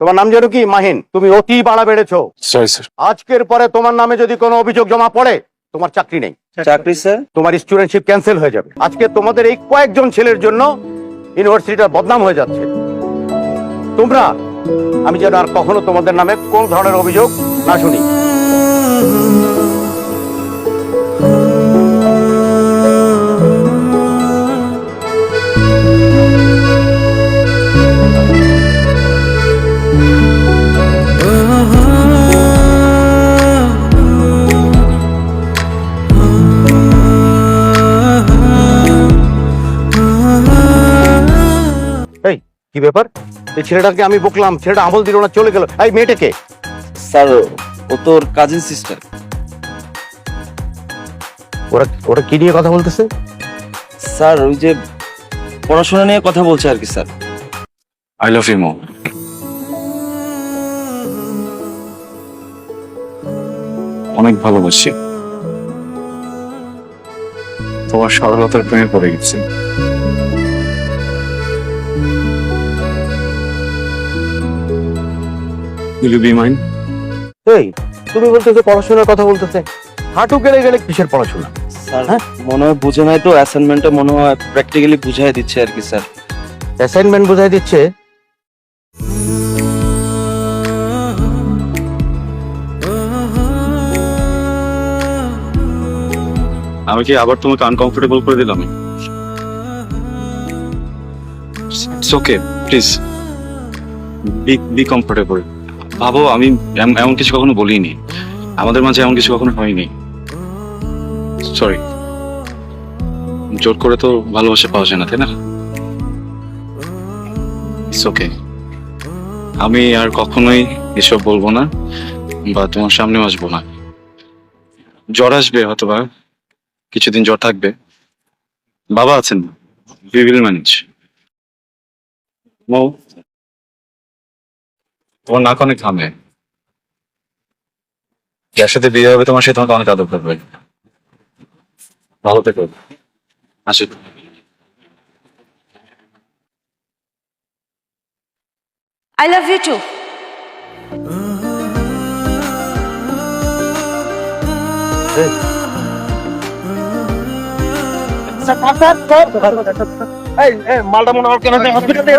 তোমার নাম যেন কি? মাহিন। তুমি অতি বাড়া বেড়েছো। Sorry sir. আজকের পরে তোমার নামে যদি কোনো অভিযোগ জমা পড়ে, তোমার চাকরি নেই। চাকরি স্যার? তোমার স্টুডেন্টশিপ ক্যান্সেল হয়ে যাবে। আজকে তোমাদের এই কয়েকজন ছেলের জন্য ইউনিভার্সিটিটার বদনাম হয়ে যাচ্ছে। তোমরা, আমি যেন আর কখনো তোমাদের নামে কোন ধরনের অভিযোগ না শুনি। এই কি ব্যাপার? এই ছেলেটাকে আমি বকলাম, ছেলেটা আমল দিল না, চলে গেল। এই মেয়েটাকে? স্যার ও তোর কাজিন সিস্টার। ওরা ওরা কি নিয়ে কথা বলতেছে? স্যার ওই যে পড়াশোনা নিয়ে কথা বলছে আর কি sir. I love you mom. অনেক ভালোবাসি। তোমার সরলতার প্রেমে পড়ে গেছি। Will you be mine? এই তুমি বলতেছো পড়াশোনার কথা বলতেছে, হাঁটু গেলে গেলে কিসের পড়াশোনা? স্যার হ্যাঁ? মনে হয় বুঝে নাই তো, অ্যাসাইনমেন্টটা মনে হয় প্র্যাকটিক্যালি বুঝাই দিচ্ছে আর কি স্যার। অ্যাসাইনমেন্ট বোঝাই দিচ্ছে? আমি কি আবার তোমাকে আনকমফোর্টেবল করে দিলাম? It's okay, please be comfortable. ভাবো আমি এমন কিছু কখনো বলিনি, আমাদের মাঝে এমন কিছু কখনো হয়নি। সরি। জোর করে তো ভালোবাসা পাওয়া যায় না, তাই না? It's okay. আমি আর কখনোই এসব বলবো না বা তোমার সামনেও আসবো না। জ্বর আসবে হয়তো বা, কিছুদিন জ্বর থাকবে। বাবা আছেন, উই উইল ম্যানেজ। মৌ, তোমার নাক অনেক ঘামে। যার সাথে বিয়ে হবে তোমার, সে তোমাকে অনেক আদর করবে। ভালো থেকো। আসি। I love you too. মালটা মনে হয় কেন হসপিটাল থেকে